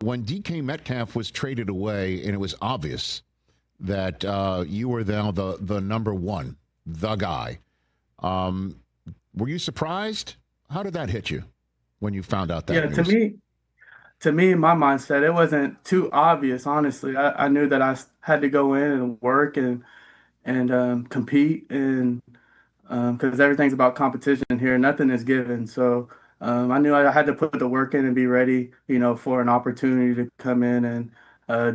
when DK Metcalf was traded away, and it was obvious that you were now the number one, the guy, were you surprised? How did that hit you when you found out that Yeah, news? to me, my mindset, it wasn't too obvious, honestly. I knew that had to go in and work and compete and because everything's about competition here. Nothing is given. So I knew I had to put the work in and be ready, for an opportunity to come in and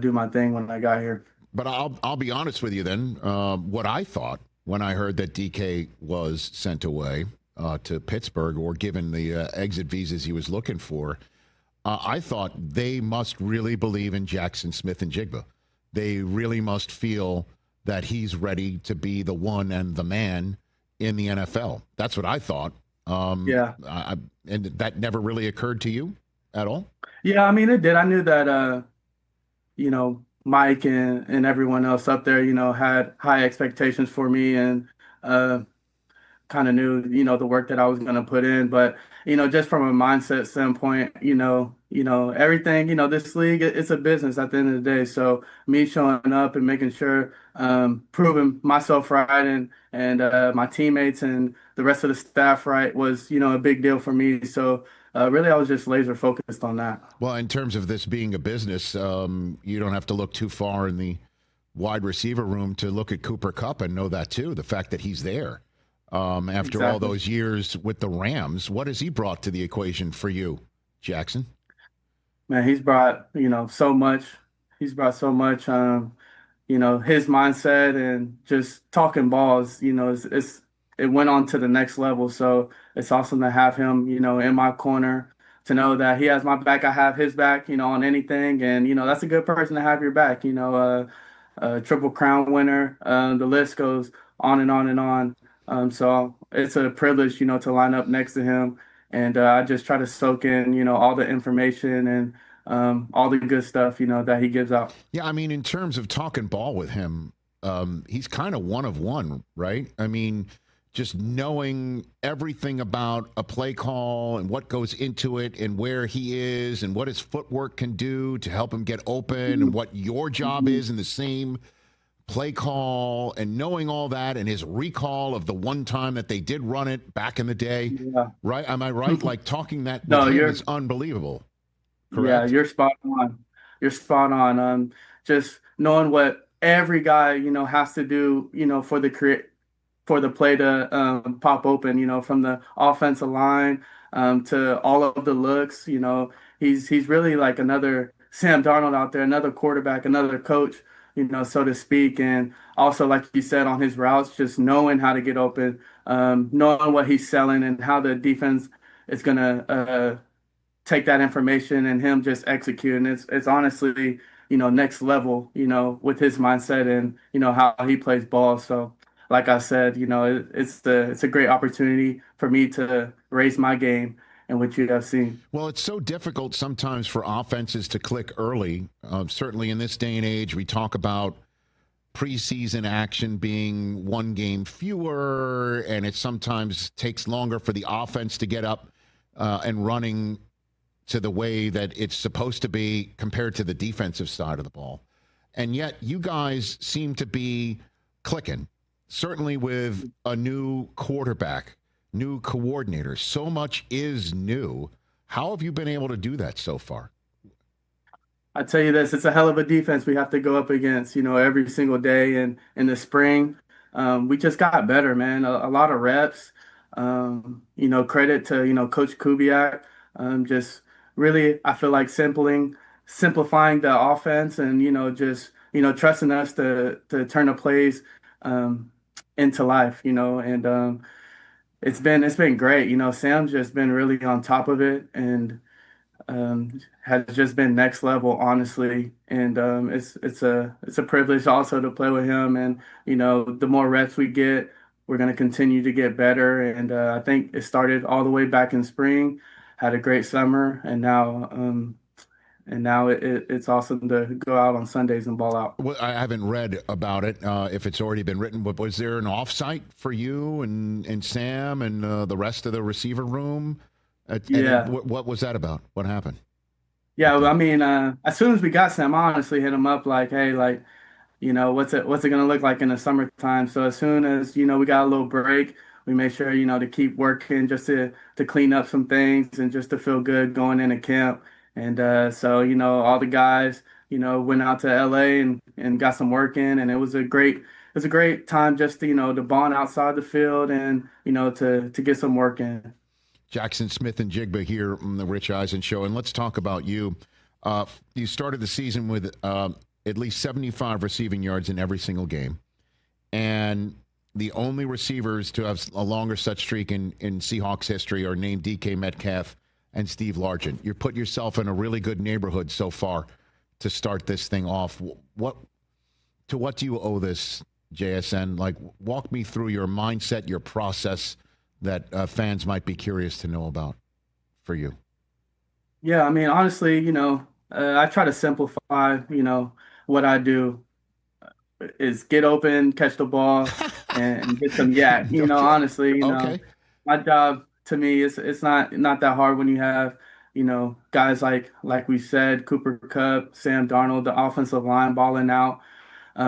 do my thing when I got here. But I'll be honest with you then. What I thought when I heard that DK was sent away to Pittsburgh or given the exit visas he was looking for, I thought they must really believe in Jaxon Smith-Njigba. They really must feel that he's ready to be the one and the man in the NFL. That's what I thought. Yeah. And that never really occurred to you at all? Yeah, I mean, it did. I knew that, Mike and everyone else up there, had high expectations for me and uh, kind of knew, the work that I was going to put in. But, just from a mindset standpoint, everything, this league, it's a business at the end of the day. So me showing up and making sure, proving myself right and my teammates and the rest of the staff right was, a big deal for me. So really, I was just laser focused on that. Well, in terms of this being a business, you don't have to look too far in the wide receiver room to look at Cooper Kupp and know that too. The fact that he's there after all Exactly. those years with the Rams, what has he brought to the equation for you, Jackson? Man, he's brought, so much. He's brought so much. His mindset and just talking balls, it went on to the next level. So it's awesome to have him, in my corner, to know that he has my back, I have his back, on anything. And, that's a good person to have your back, Triple Crown winner. The list goes on and on and on. So it's a privilege, to line up next to him. And I just try to soak in, all the information and all the good stuff, that he gives out. Yeah, I mean, in terms of talking ball with him, he's kind of one of one, right? I mean, just knowing everything about a play call and what goes into it and where he is and what his footwork can do to help him get open and what your job Mhm. is in the same play call and knowing all that and his recall of the one time that they did run it back in the day, Yeah. right? Am I right? Like talking that with No, him is unbelievable, yeah, correct? you're spot on. You're spot on. Just knowing what every guy, has to do, for the play to pop open, from the offensive line to all of the looks, he's really like another Sam Darnold out there, another quarterback, another coach, so to speak. And also, like you said, on his routes, just knowing how to get open, knowing what he's selling and how the defense is gonna take that information and him just executing. It's honestly, next level, with his mindset and, how he plays ball. So like I said, it's a great opportunity for me to raise my game and what you have seen. Well, it's so difficult sometimes for offenses to click early. Certainly in this day and age, we talk about preseason action being one game fewer, and it sometimes takes longer for the offense to get up and running to the way that it's supposed to be compared to the defensive side of the ball. And yet, you guys seem to be clicking, certainly with a new quarterback, new coordinator. So much is new. How have you been able to do that so far? I tell you this, it's a hell of a defense we have to go up against, every single day. And in the spring, we just got better, man. A lot of reps. Credit to, Coach Kubiak. Just really, I feel like simplifying the offense and, just, trusting us to turn the plays um, into life, and it's been great. Sam's just been really on top of it and has just been next level, honestly. And it's a privilege also to play with him. And the more reps we get, we're going to continue to get better. And I think it started all the way back in spring. Had a great summer, and now it's awesome to go out on Sundays and ball out. Well, I haven't read about it, if it's already been written, but was there an offsite for you and Sam and the rest of the receiver room? And Yeah. what was that about? What happened? Yeah, well, I mean, as soon as we got Sam, I honestly hit him up like, hey, like, what's it gonna look like in the summertime? So as soon as, we got a little break, we made sure, to keep working just to clean up some things and just to feel good going into camp. And so, all the guys, went out to LA and got some work in, and it was a great time just to, to bond outside the field and, to get some work in. Jaxon Smith-Njigba here on the Rich Eisen Show. And let's talk about you. You started the season with at least 75 receiving yards in every single game. And the only receivers to have a longer such streak in Seahawks history are named DK Metcalf and Steve Largent. You put yourself in a really good neighborhood so far to start this thing off. What do you owe this, JSN? Like, walk me through your mindset, your process that fans might be curious to know about for you. Yeah, I mean, honestly, I try to simplify, what I do is get open, catch the ball, and get some yak. Okay. Honestly, Okay. my job to me is it's not that hard when you have, guys like we said, Cooper Kupp, Sam Darnold, the offensive line balling out,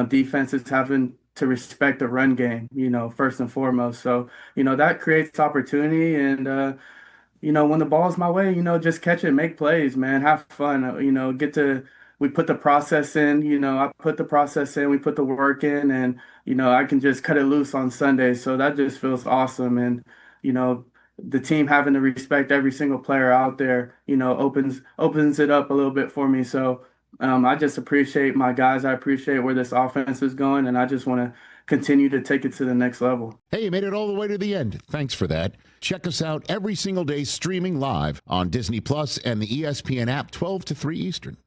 defenses having to respect the run game, first and foremost. So, that creates opportunity and when the ball's my way, just catch it, make plays, man, have fun. We put the process in, I put the process in, we put the work in, and, I can just cut it loose on Sunday. So that just feels awesome. And, the team having to respect every single player out there, opens it up a little bit for me. So I just appreciate my guys. I appreciate where this offense is going, and I just want to continue to take it to the next level. Hey, you made it all the way to the end. Thanks for that. Check us out every single day streaming live on Disney Plus and the ESPN app 12 to 3 Eastern.